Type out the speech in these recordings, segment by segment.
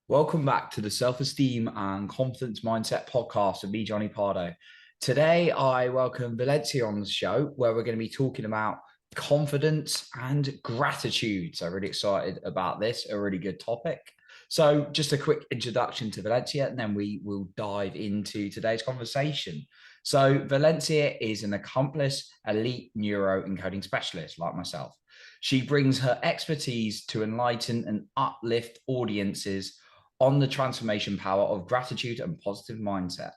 Welcome back to the Self-Esteem and Confidence Mindset podcast with me, Johnny Pardo. Today, I welcome Valencia on the show, where we're going to be talking about confidence and gratitude. So, really excited about this, a really good topic. So, just a quick introduction to Valencia, and then we will dive into today's conversation. So, Valencia is an accomplished elite neuro encoding specialist like myself. She brings her expertise to enlighten and uplift audiences on the transformation power of gratitude and positive mindset.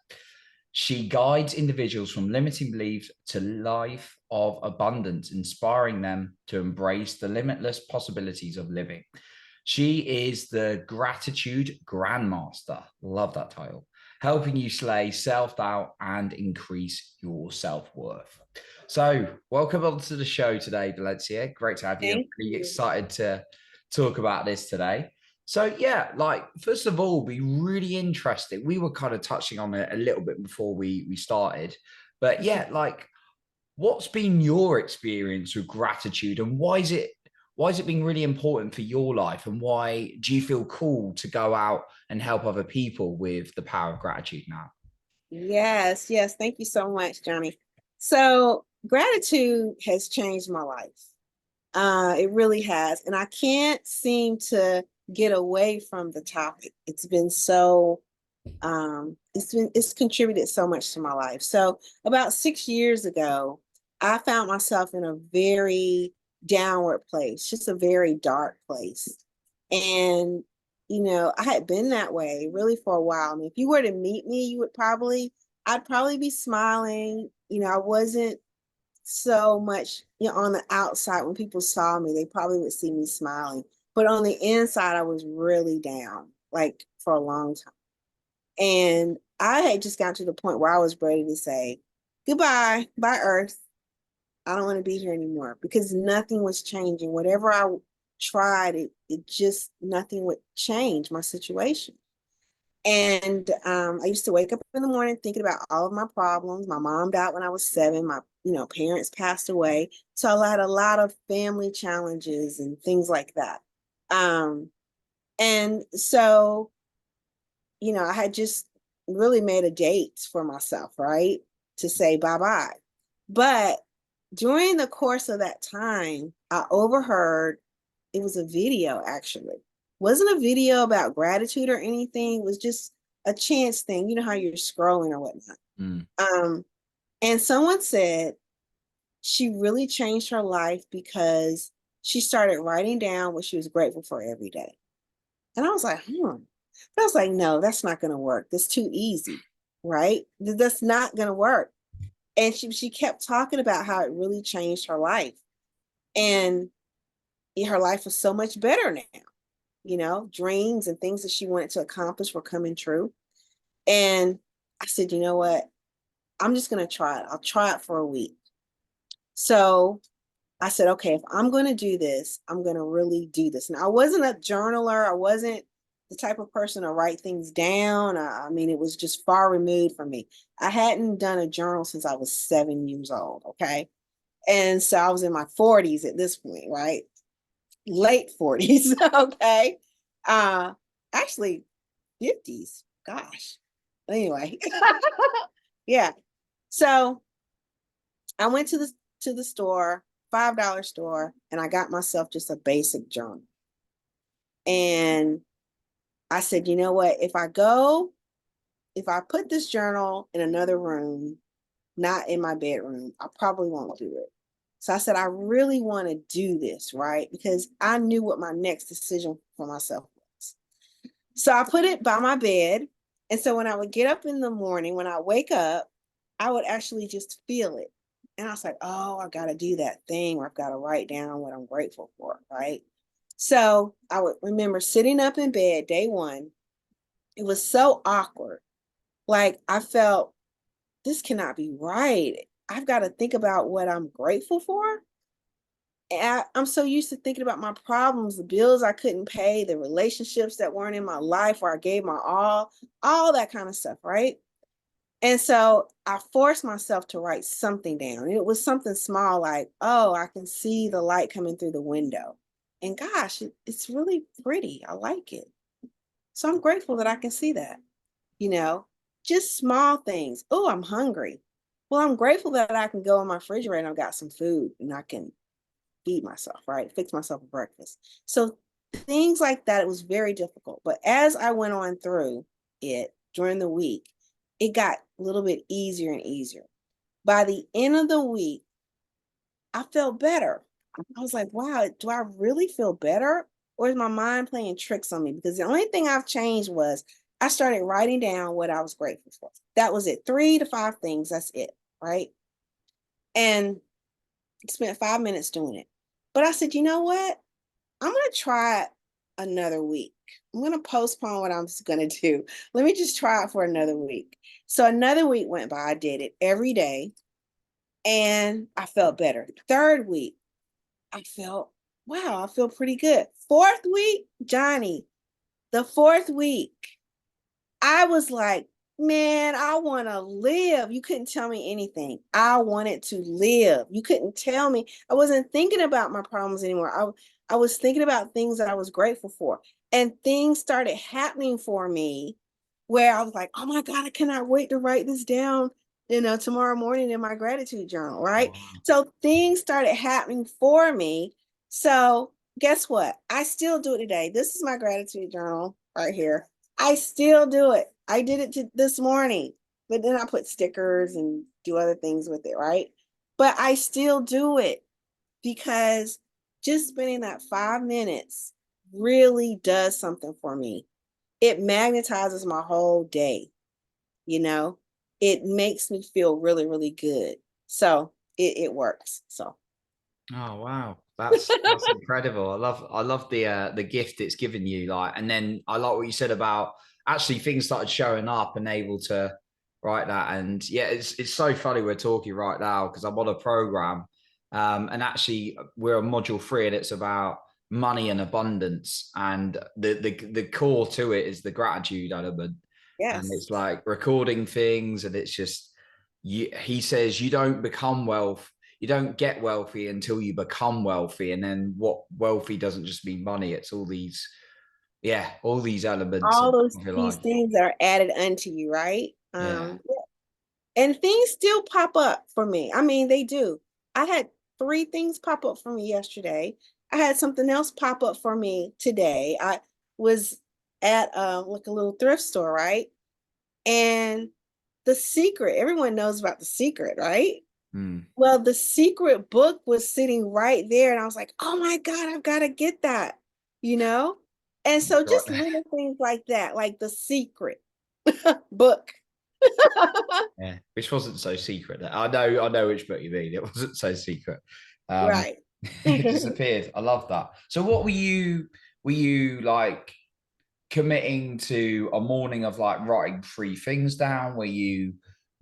She guides individuals from limiting beliefs to life of abundance, inspiring them to embrace the limitless possibilities of living. She is the gratitude grandmaster. Love that title. Helping you slay self-doubt and increase your self-worth. So, welcome onto the show today, Valencia. Great to have you. I'm Thank really you. excited to talk about this today. So yeah, like first of all, be really interested. We were kind of touching on it a little bit before we started, but yeah, like what's been your experience with gratitude, and why is it being really important for your life, and why do you feel called to go out and help other people with the power of gratitude now? Yes, yes. Thank you so much, Johnny. So, gratitude has changed my life. It really has. And I can't seem to get away from the topic. It's contributed so much to my life. So, about 6 years ago, I found myself in a very downward place, just a very dark place. And, I had been that way really for a while. I mean, if you were to meet me, I'd probably be smiling. I wasn't so much, on the outside. When people saw me, they probably would see me smiling. But on the inside, I was really down, like for a long time. And I had just gotten to the point where I was ready to say, goodbye, bye, Earth. I don't want to be here anymore because nothing was changing. Whatever I tried, it just nothing would change my situation. And I used to wake up in the morning thinking about all of my problems. My mom died when I was 7. My, parents passed away. So I had a lot of family challenges and things like that. And so, I had just really made a date for myself, right? To say bye-bye. But during the course of that time, I overheard, it was a video actually. Wasn't a video about gratitude or anything. It was just a chance thing. You know how you're scrolling or whatnot. Mm. Um, and someone said she really changed her life because she started writing down what she was grateful for every day. And I was like, But I was like, no, that's not going to work. That's too easy, right? That's not going to work. And she kept talking about how it really changed her life. And her life was so much better now. Dreams and things that she wanted to accomplish were coming true. And I said, you know what? I'm just going to try it. I'll try it for a week. So I said, okay, if I'm going to do this, I'm going to really do this. Now, I wasn't a journaler. I wasn't the type of person to write things down. I mean, it was just far removed from me. I hadn't done a journal since I was 7 years old. Okay. And so I was in my 40s at this point, right? Late 40s. Okay. Uh, Actually, 50s. Gosh. Anyway. Yeah. So I went to the store, $5 store, and I got myself just a basic journal. And I said, you know what? If I put this journal in another room, not in my bedroom, I probably won't do it. So I said, I really want to do this, right? Because I knew what my next decision for myself was. So I put it by my bed. And so when I would get up in the morning, when I wake up, I would actually just feel it. And I was like, oh, I got to do that thing where I've got to write down what I'm grateful for, right? So I would remember sitting up in bed day one. It was so awkward. Like I felt this cannot be right. I've got to think about what I'm grateful for. I'm so used to thinking about my problems, the bills I couldn't pay, the relationships that weren't in my life where I gave my all that kind of stuff, right? And so I forced myself to write something down. And it was something small like, oh, I can see the light coming through the window. And gosh, it's really pretty. I like it. So I'm grateful that I can see that, you know, just small things. Oh, I'm hungry. Well, I'm grateful that I can go in my refrigerator and I've got some food and I can feed myself, right? Fix myself a breakfast. So things like that, it was very difficult. But as I went on through it during the week, it got a little bit easier and easier. By the end of the week, I felt better. I was like, wow, do I really feel better? Or is my mind playing tricks on me? Because the only thing I've changed was I started writing down what I was grateful for. That was it. 3 to 5 things. That's it. Right. And spent 5 minutes doing it. But I said, you know what? I'm going to try it another week. I'm going to postpone what I'm going to do. Let me just try it for another week. So another week went by. I did it every day and I felt better. Third week, I felt, wow, I feel pretty good. Fourth week, Johnny, the fourth week, I was like, man, I want to live. You couldn't tell me anything. I wanted to live. You couldn't tell me. I wasn't thinking about my problems anymore. I was thinking about things that I was grateful for. And things started happening for me where I was like, oh my God, I cannot wait to write this down, tomorrow morning in my gratitude journal, right? Wow. So things started happening for me. So guess what? I still do it today. This is my gratitude journal right here. I still do it. I did it this morning, but then I put stickers and do other things with it, right? But I still do it because just spending that 5 minutes really does something for me. It magnetizes my whole day, you know? It makes me feel really, really good. So it works. So Oh wow, that's incredible. I love the gift it's given you. Like, and then I like what you said about actually things started showing up and able to write that. And yeah, it's so funny we're talking right now because I'm on a program, and actually we're on module 3 and it's about money and abundance, and the core to it is the gratitude element, and yes, it's like recording things, and it's just he says you don't become wealth, you don't get wealthy until you become wealthy. And then what wealthy doesn't just mean money, it's all these, yeah, all these elements all those of your these life. things that are added unto you, right? Yeah. And things still pop up for me. I mean, they do. I had 3 things pop up for me yesterday. I had something else pop up for me today. I was at like a little thrift store, right? And The Secret, everyone knows about The Secret, right? Mm. Well, The Secret book was sitting right there, and I was like, oh my God, I've got to get that, you know? And so just Right. little things like that, like The Secret book. Yeah, which wasn't so secret. I know which book you mean. It wasn't so secret. Um, Right. it disappeared. I love that. So what were you like committing to a morning of like writing 3 things down? Were you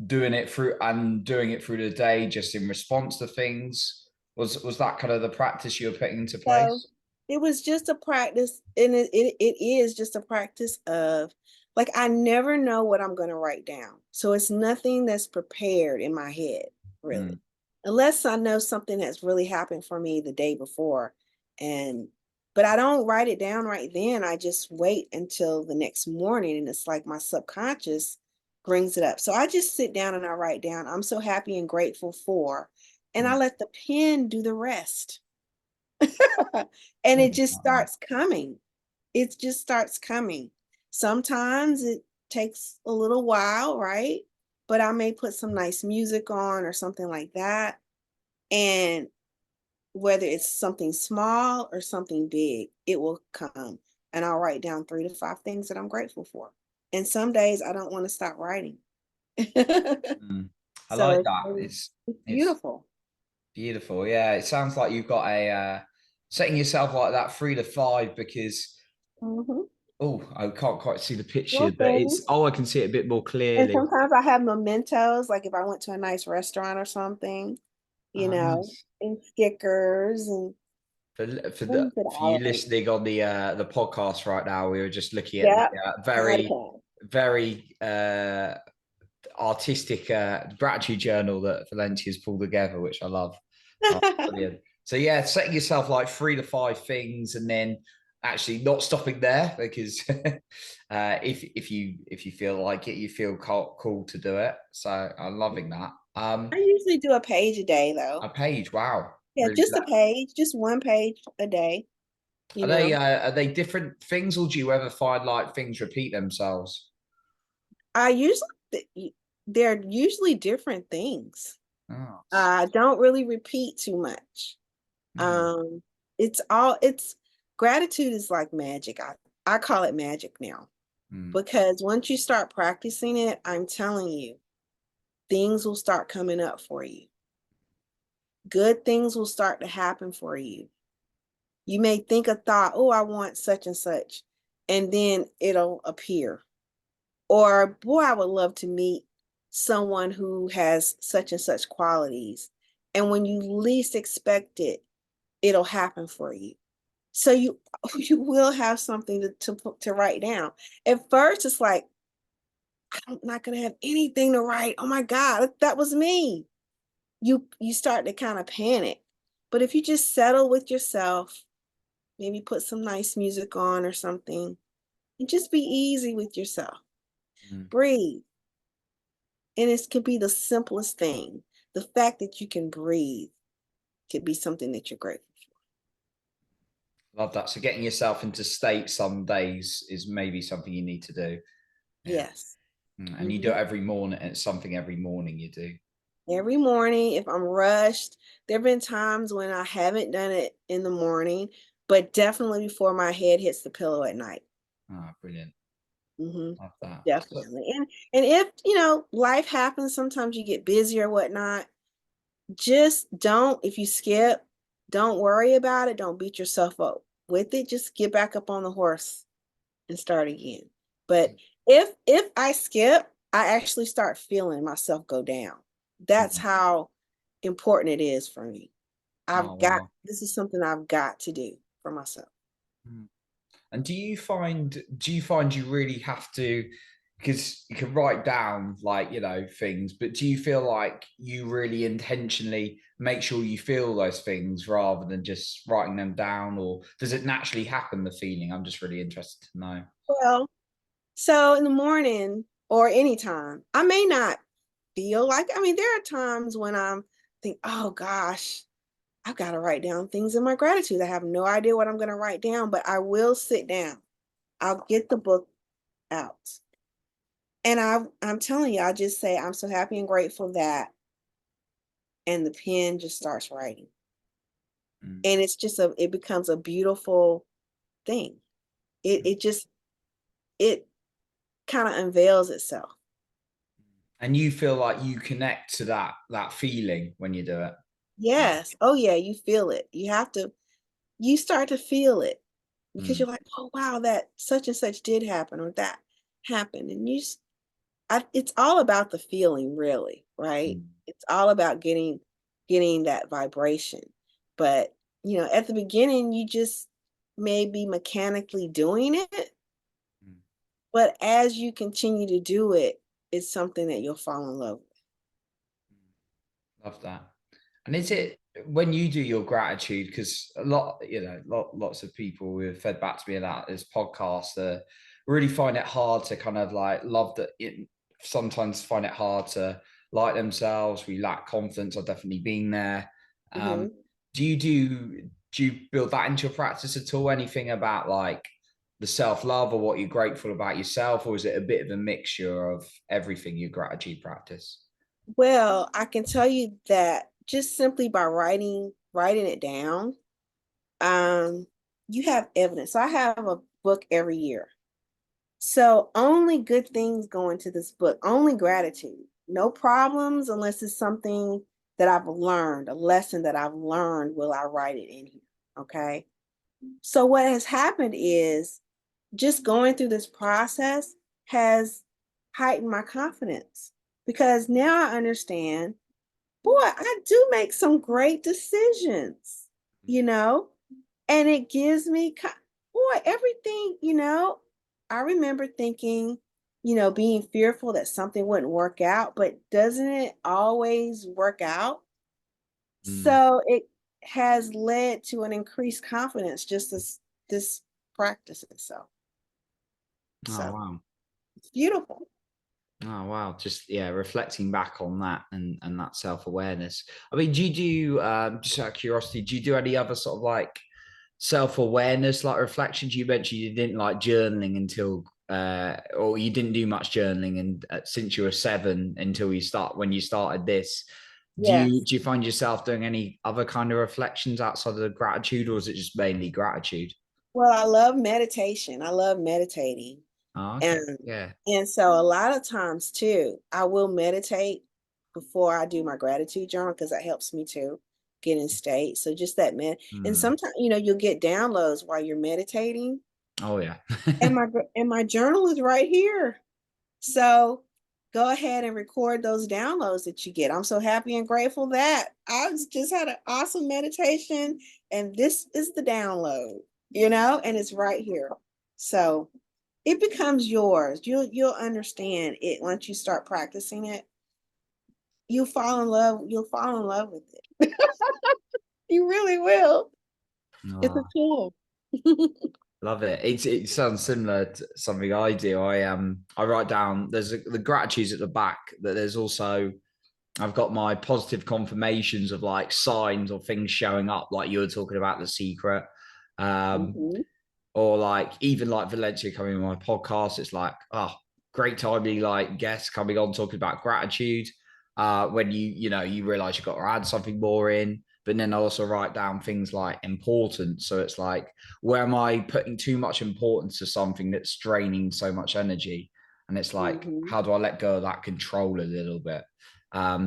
doing it through the day just in response to things? Was that kind of the practice you were putting into So place? it was just a practice, and it is just a practice of like I never know what I'm going to write down. So it's nothing that's prepared in my head, Mm, really. Unless I know something that's really happened for me the day before. And but I don't write it down right then. I just wait until the next morning and it's like my subconscious brings it up. So I just sit down and I write down, I'm so happy and grateful for, and I mm. let the pen do the rest. And Oh, it just starts coming. It just starts coming. Sometimes it takes a little while, right? But I may put some nice music on or something like that. And whether it's something small or something big, it will come. And I'll write down 3 to 5 things that I'm grateful for. And some days I don't want to stop writing. mm. I So like it's that. really, It's it's it's beautiful. beautiful. Yeah, it sounds like you've got a setting yourself like that 3 to 5 because Hmm. I can't quite see the picture, Little but it's things. I can see it a bit more And clearly. sometimes I have mementos, like if I went to a nice restaurant or something, Nice. and stickers and things that For I you like. listening on the podcast right now, we were just looking at the Yep. I had a very plan. very artistic gratitude journal that Valencia's pulled together, which I love. Oh, brilliant. So yeah, setting yourself like 3 to 5 things, and then actually not stopping there because if you feel like it, you feel cool to do it. So I'm loving that. I usually do a page a day though. A page, wow, Yeah, really. just a page, just one page a day, you know. Are they different things, or do you ever find like things repeat themselves? I usually they're usually different things. Oh, I don't really repeat too much. mm, Um, it's gratitude is like magic. I call it magic now mm, because once you start practicing it, I'm telling you, things will start coming up for you. Good things will start to happen for you. You may think a thought, oh, I want such and such, and then it'll appear. Or, boy, I would love to meet someone who has such and such qualities. And when you least expect it, it'll happen for you. So you you will have something to write down. At first, it's like, I'm not gonna have anything to write. Oh my God, that was me. You start to kind of panic. But if you just settle with yourself, maybe put some nice music on or something, and just be easy with yourself. mm. Breathe. And it could be the simplest thing. The fact that you can breathe could be something that you're grateful for. Love that. So getting yourself into state some days is maybe something you need to do. Yeah. Yes. And you do it Mhm. every morning. It's something every morning you do. Every morning, if I'm rushed, there have been times when I haven't done it in the morning, but definitely before my head hits the pillow at night. Ah, brilliant. Hmm. Love that. So, Definitely. And if, life happens, sometimes you get busy or whatnot, just don't, if you skip, don't worry about it. Don't beat yourself up with it. Just get back up on the horse and start again. But if I skip, I actually start feeling myself go down. That's mm, how important it is for me. oh, I've got wow. this is something I've got to do for myself. Mm. And do you find you really have to, because you can write down like, things, but do you feel like you really intentionally make sure you feel those things rather than just writing them down, or does it naturally happen, the feeling? I'm just really interested to know. Well, so in the morning or anytime, I may not feel like, there are times when I'm think, oh gosh, I've got to write down things in my gratitude. I have no idea what I'm going to write down, but I will sit down. I'll get the book out. And I'm telling you, I just say, I'm so happy and grateful that, and the pen just starts writing. Mm. And it becomes a beautiful thing. It just, it kind of unveils itself. And you feel like you connect to that feeling when you do it. Mm, Yes. Oh yeah, you feel it. You start to feel it because mm, you're like, oh wow, that such and such did happen or that happened. And it's all about the feeling, really, right? mm, It's all about getting that vibration. But, at the beginning, you just may be mechanically doing it, mm. but as you continue to do it, it's something that you'll fall in love with. Love that. And is it when you do your gratitude? Because a lot, lots of people who have fed back to me about this podcast really find it hard to kind of like love that. It sometimes find it hard to like themselves. We lack confidence. I've definitely been there. Um, Hmm. do you build that into your practice at all? Anything about like the self love or what you're grateful about yourself, or is it a bit of a mixture of everything your gratitude practice? Well, I can tell you that just simply by writing it down, um, you have evidence. So I have a book every year. So only good things go into this book, only gratitude. No problems unless it's something that I've learned, a lesson that I've learned, will I write it in here. Okay. So what has happened is just going through this process has heightened my confidence because now I understand, boy, I do make some great decisions, you know, and it gives me, boy, everything, I remember thinking, being fearful that something wouldn't work out, but doesn't it always work out? Mm, So it has led to an increased confidence, just this practicing. So Oh wow. it's beautiful. Oh wow. Just reflecting back on that and that self-awareness. I mean, do you do just out of curiosity, do you do any other sort of like self-awareness, like reflections? You mentioned you didn't like journaling until or you didn't do much journaling and since you were 7 until when you started this. Yes. Do you find yourself doing any other kind of reflections outside of the gratitude, or is it just mainly gratitude? Well, I love meditation. I love meditating. Oh, okay. And Yeah. and so a lot of times too, I will meditate before I do my gratitude journal because that helps me to get in state. So just that and Hmm. sometimes you'll get downloads while you're meditating, Oh yeah. and my journal is right here. So go ahead and record those downloads that you get. I'm so happy and grateful that I just had an awesome meditation, and this is the download, and it's right here. So it becomes yours. You'll understand it once you start practicing it. You'll fall in love. You'll fall in love with it. You really will. It's a Oh, tool. love it. It sounds similar to something I do. I write down the gratitudes at the back, but there's also I've got my positive confirmations of like signs or things showing up, like you were talking about the secret. Um, Mhm. or like even like Valencia coming on my podcast, it's like, oh, great timing, like guests coming on talking about gratitude. When you realize you've got to add something more in, but then I also write down things like importance. So it's like, where am I putting too much importance to something that's draining so much energy? And it's like, Mhm. how do I let go of that control a little bit?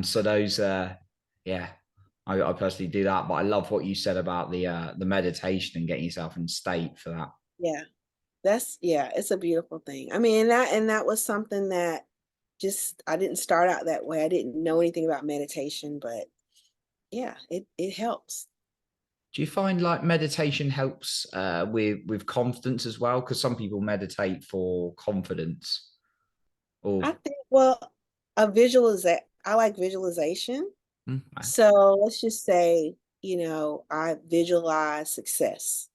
So those, yeah, I personally do that, but I love what you said about the meditation and getting yourself in state for that. Yeah. Yeah, it's a beautiful thing. I mean, and that was something that just I didn't start out that way. I didn't know anything about meditation, but yeah, it helps. Do you find like meditation helps with confidence as well? Because some people meditate for confidence. I Or think, well, I like visualization. okay. So let's just say, I visualize success.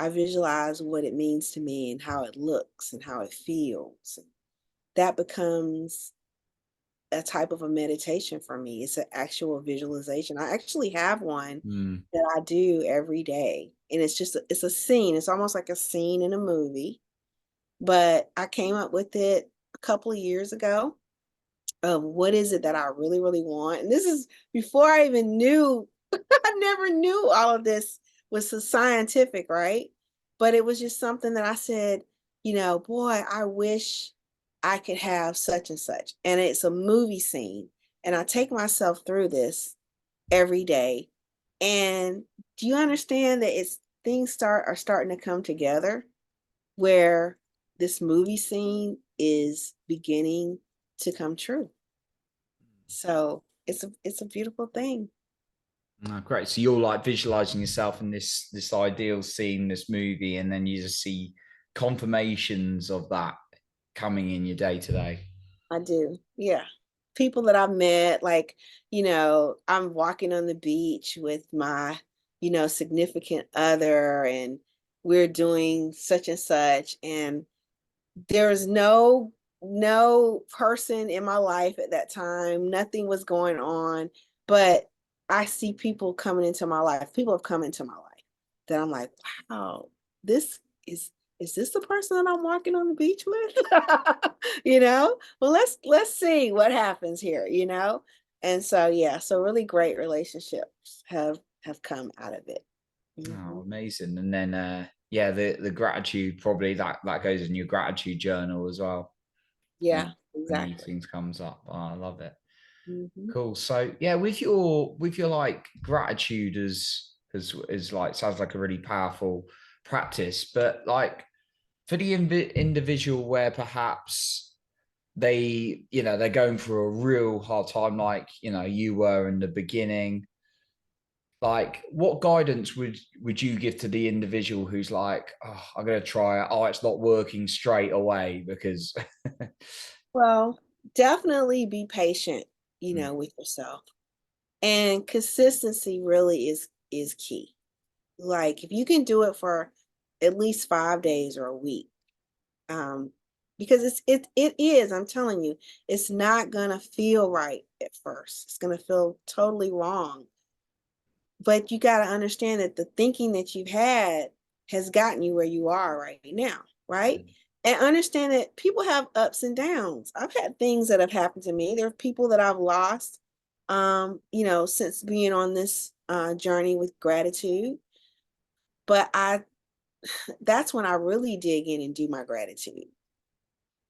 I visualize what it means to me and how it looks and how it feels. That becomes a type of a meditation for me. It's an actual visualization. I actually have one Mm, that I do every day. And it's a scene. It's almost like a scene in a movie. But I came up with it a couple of years ago of what is it that I really, really want. And this is before I even knew, I never knew all of this was so scientific, right? But it was just something that I said, boy, I wish I could have such and such. And it's a movie scene. And I take myself through this every day. And do you understand that it's things are starting to come together where this movie scene is beginning to come true. So it's a beautiful thing. oh, great. So you're like visualizing yourself in this ideal scene, this movie, and then you just see confirmations of that coming in your day to day. I do. Yeah. People that I've met, like, I'm walking on the beach with my, significant other, and we're doing such and such. And there's no person in my life at that time. Nothing was going on, but I see people coming into my life. People have come into my life that I'm like, wow, this is this the person that I'm walking on the beach with? Well, let's see what happens here. And so yeah, so really great relationships have come out of it. Oh, Mhm. amazing. And then yeah, the gratitude probably that goes in your gratitude journal as well. Yeah, When when these exactly. things comes up. Oh, I love it. Hmm. Cool. So yeah, with your like gratitude as like sounds like a really powerful practice, but like for the individual where perhaps they're going through a real hard time, like you were in the beginning. Like, what guidance would you give to the individual who's like, oh, I'm gonna try it. Oh, it's not working straight away because Well, definitely be patient, Mm, with yourself. And consistency really is key. Like if you can do it for at least 5 days or a week. Because it is, I'm telling you, it's not gonna feel right at first. It's gonna feel totally wrong. But you got to understand that the thinking that you've had has gotten you where you are right now, right? And understand that people have ups and downs. I've had things that have happened to me. There are people that I've lost, since being on this journey with gratitude. But that's when I really dig in and do my gratitude.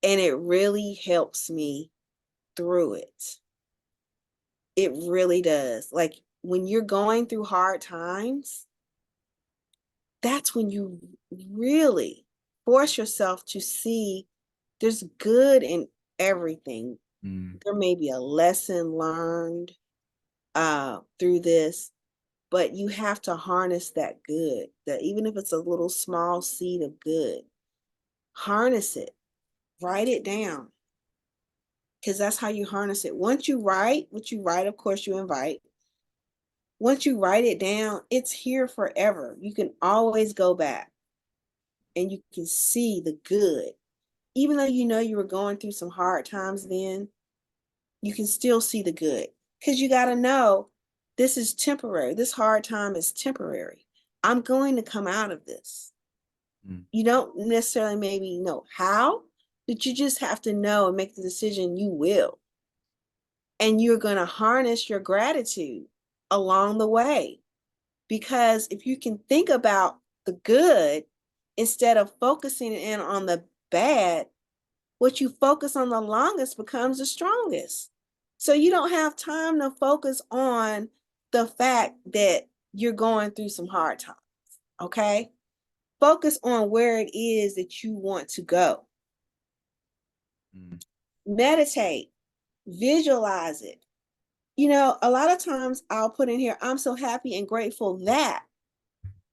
And it really helps me through it. It really does. Like when you're going through hard times, that's when you really force yourself to see there's good in everything. There may be a lesson learned through this, but you have to harness that good, that even if it's a little small seed of good, harness it, write it down, because that's how you harness it. Once you write what you write, of course, you invite. Once you write it down, it's here forever. You can always go back and you can see the good. Even though you know you were going through some hard times then, you can still see the good. Because you got to know this is temporary. This hard time is temporary. I'm going to come out of this. You don't necessarily maybe know how, but you just have to know and make the decision you will. And you're going to harness your gratitude along the way. Because if you can think about the good instead of focusing in on the bad, what you focus on the longest becomes the strongest. So you don't have time to focus on the fact that you're going through some hard times. Okay? Focus on where it is that you want to go. Meditate, visualize it. A lot of times I'll put in here, I'm so happy and grateful that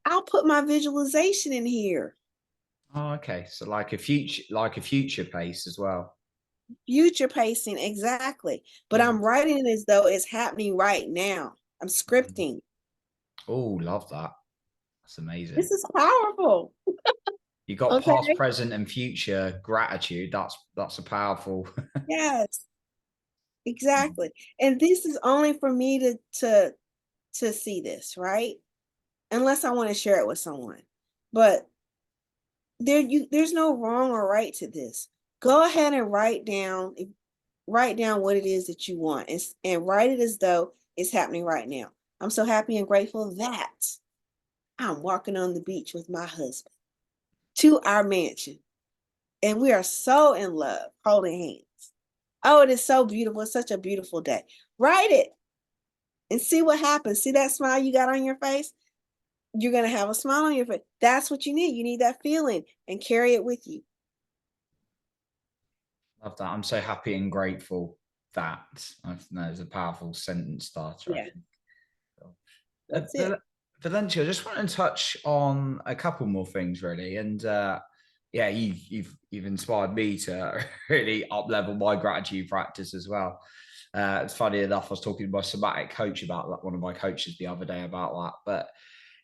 I'll put my visualization in here. Oh, okay. So like a future pace as well. Future pacing, exactly. But I'm writing it as though it's happening right now. I'm scripting. Oh, love that. That's amazing. This is powerful. You got past, Okay. present, and future gratitude. That's a powerful. Yes, exactly. And this is only for me to see this, right? Unless I want to share it with someone. But there's no wrong or right to this. Go ahead and write down what it is that you want and write it as though it's happening right now. I'm so happy and grateful that I'm walking on the beach with my husband to our mansion. And we are so in love, holding hands. Oh, it is so beautiful. It's such a beautiful day. Write it and see what happens. See that smile you got on your face? You're going to have a smile on your face. That's what you need. You need that feeling and carry it with you. Love that. I'm so happy and grateful that. I know it's a powerful sentence starter, I Yeah, think. that's it. Valencia, I just want to touch on a couple more things, really. And yeah, you've inspired me to really up level my gratitude practice as well. It's funny enough, I was talking to my somatic coach about that, one of my coaches the other day about that. But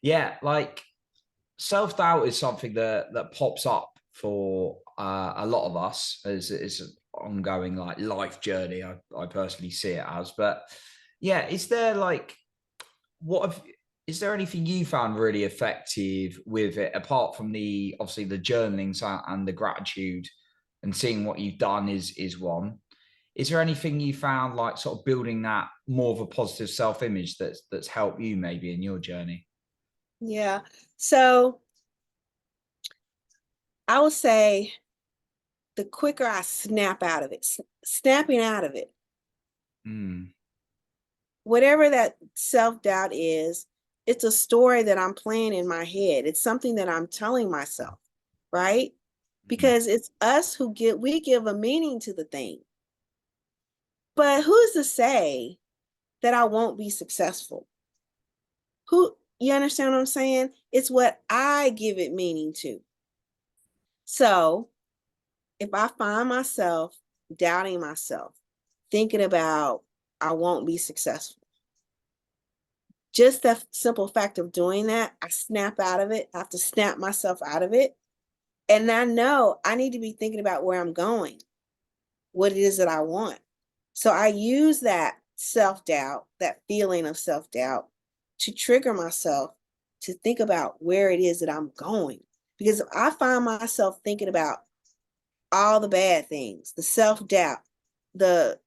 yeah, like self doubt is something that pops up for a lot of us as it's an ongoing like life journey. I personally see it as, but yeah, is there like is there anything you found really effective with it apart from the obviously the journaling and the gratitude and seeing what you've done is one. Is there anything you found like sort of building that more of a positive self-image that's helped you maybe in your journey? Yeah. So I would say the quicker I snap out of it, snapping out of it, Mm. whatever that self doubt is, it's a story that I'm playing in my head. It's something that I'm telling myself, right? Mm. Because it's us we give a meaning to the thing. But who's to say that I won't be successful? You understand what I'm saying? It's what I give it meaning to. So if I find myself doubting myself, thinking about I won't be successful, just the simple fact of doing that, I snap out of it. I have to snap myself out of it. And I know I need to be thinking about where I'm going, what it is that I want. So I use that self-doubt, that feeling of self-doubt, to trigger myself to think about where it is that I'm going. Because if I find myself thinking about all the bad things, the self-doubt, the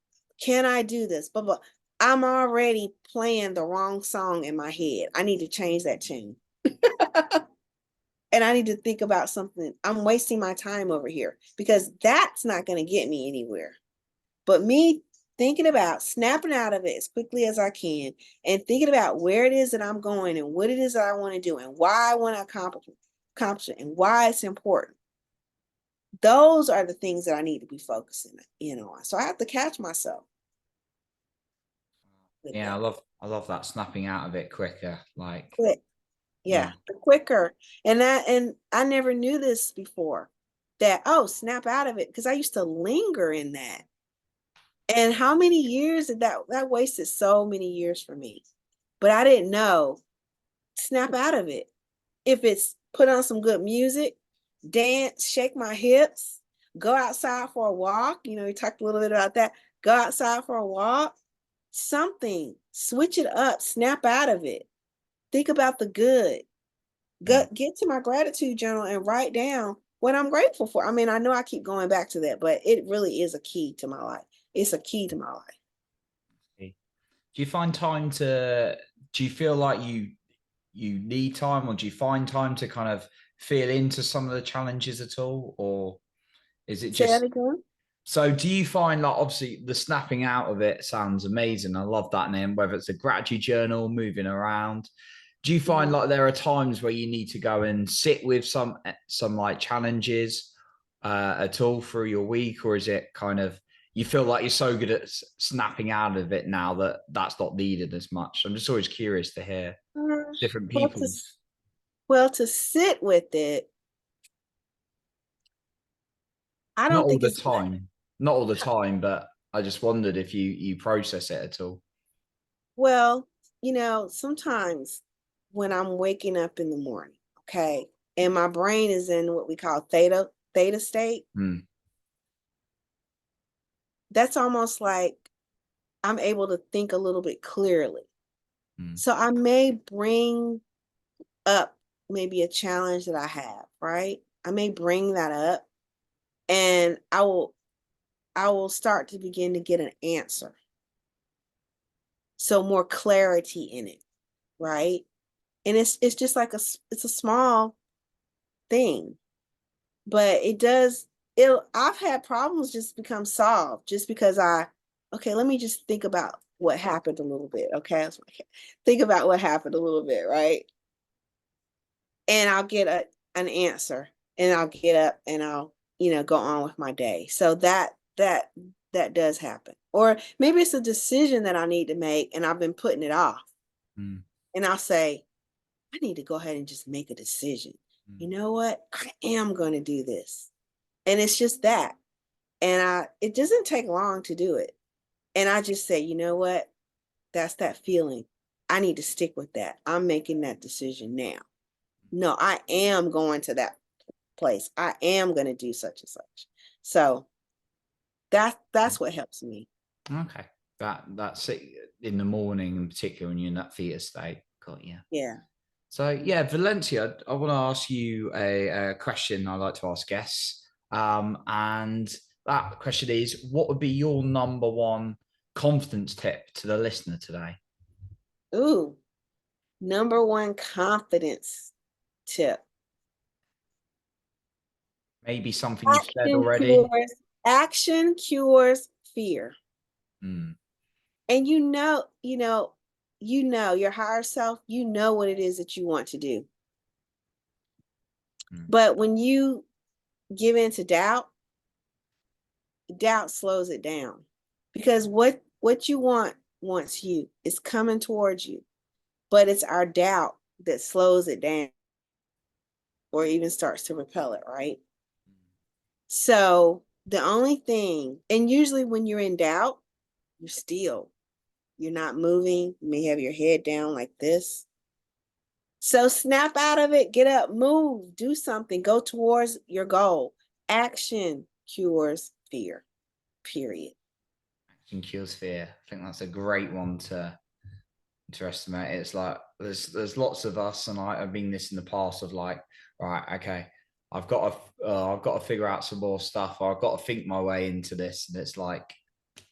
can I do this? But I'm already playing the wrong song in my head. I need to change that tune. And I need to think about something. I'm wasting my time over here because that's not going to get me anywhere. But me thinking about snapping out of it as quickly as I can and thinking about where it is that I'm going and what it is that I want to do and why I want to accomplish it and why it's important. Those are the things that I need to be focusing in on. So I have to catch myself with Yeah, that. I love that snapping out of it quicker. Like, Quick. yeah. Yeah, the quicker. And I never knew this before that, oh, snap out of it, because I used to linger in that. And how many years did that wasted so many years for me. But I didn't know, snap out of it. If it's put on some good music, dance, shake my hips, go outside for a walk. We talked a little bit about that. Go outside for a walk, something, switch it up, snap out of it. Think about the good. Get to my gratitude journal and write down what I'm grateful for. I mean, I know I keep going back to that, but it really is a key to my life. It's a key to my life. Do you find time to, do you feel like you need time, or do you find time to kind of feel into some of the challenges at all? Or is it Say that just, again. so do you find, like, obviously the snapping out of it sounds amazing. I love that name, whether it's a gratitude journal, moving around. Do you find Mhm. like there are times where you need to go and sit with some like challenges at all through your week, or is it kind of you feel like you're so good at snapping out of it now that that's not needed as much? I'm just always curious to hear Uh, different well, people's. to sit with it, I Not don't all think the it's time, not all the time, but I just wondered if you process it at all. well, sometimes when I'm waking up in the morning, okay, and my brain is in what we call theta state, Hmm. that's almost like I'm able to think a little bit clearly. Hmm. So I may bring up maybe a challenge that I have, right? I may bring that up and I will start to begin to get an answer. So more clarity in it, right? And it's just like it's a small thing, but I've had problems just become solved just because okay, let me just think about what happened a little bit. Okay. Think about what happened a little bit, right? And I'll get an answer and I'll get up and I'll, go on with my day. So that does happen. Or maybe it's a decision that I need to make and I've been putting it off. Hmm. And I'll say, I need to go ahead and just make a decision. You know what? I am going to do this. And it's just that. And it doesn't take long to do it. And I just say, you know what? That's that feeling. I need to stick with that. I'm making that decision now. No, I am going to that place. I am going to do such and such. So that's what helps me. Okay, that's it in the morning in particular when you're in that theta state. Got you. Yeah. So yeah, Valencia, I want to ask you a question I like to ask guests, and that question is, what would be your number one confidence tip to the listener today? Ooh, number one confidence tip. Maybe something you've said Action already. cures action cures fear. Mm, And your higher self, you know what it is that you want to do. mm, But when you give in to doubt slows it down. Because what you wants you. It's coming towards you. But it's our doubt that slows it down or even starts to repel it, right? So the only thing, and usually when you're in doubt, you're still. You're not moving. You may have your head down like this. So snap out of it, get up, move, do something, go towards your goal. Action cures fear, period. Action cures fear. I think that's a great one to estimate. It's like there's lots of us, and I've been this in the past of like, right, okay, I've got to figure out some more stuff, or I've got to think my way into this, and it's like,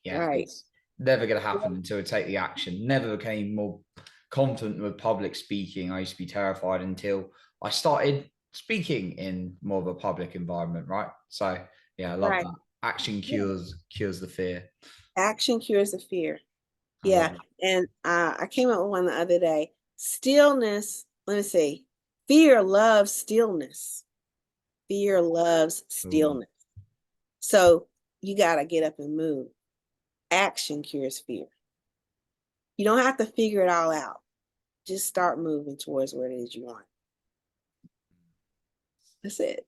yeah, Right. it's never going to happen until I take the action. Never became more confident with public speaking. I used to be terrified until I started speaking in more of a public environment, right? So yeah, I love Right. that. Action Yeah. cures the fear. Action cures the fear. I love Yeah. it. And I came up with one the other day. Stillness, let me see. Fear loves stillness. Fear loves Ooh. stillness. So you got to get up and move. Action cures fear. You don't have to figure it all out. Just start moving towards where it is you want. That's it.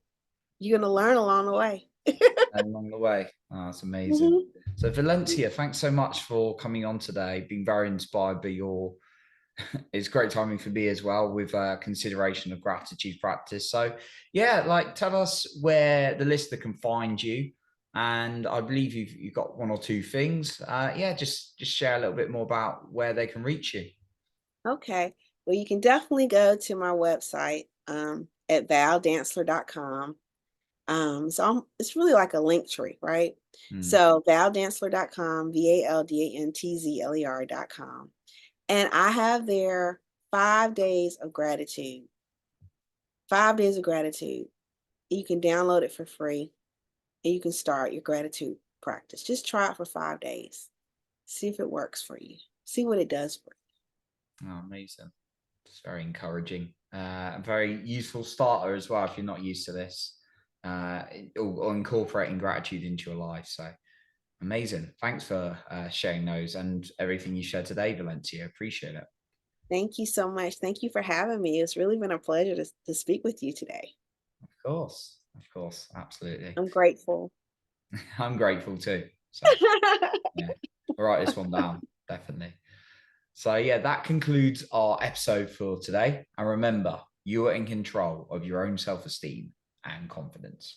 You're going to learn along the way. Along the way. Oh, that's amazing. Mhm. So Valencia, thanks so much for coming on today. Been very inspired by your. It's great timing for me as well with consideration of gratitude practice. So yeah, like tell us where the listener can find you, and I believe you've got one or two things. Yeah, just share a little bit more about where they can reach you. Okay. Well, you can definitely go to my website at valdantzler.com. It's really like a link tree, right? Hmm. So valdantzler.com, VALDANTZLER.com. And I have there 5 days of gratitude. 5 days of gratitude. You can download it for free and you can start your gratitude practice. Just try it for 5 days. See if it works for you. See what it does for Oh, amazing. It's very encouraging. A very useful starter as well if you're not used to this, or incorporating gratitude into your life. So amazing. Thanks for sharing those and everything you shared today, Valencia. Appreciate it. you. Thank you so much. Thank you for having me. It's really been a pleasure to speak with you today. Of course, absolutely. I'm grateful. I'm grateful too. So yeah, I'll write this one down, definitely. So yeah, that concludes our episode for today. And remember, you are in control of your own self-esteem and confidence.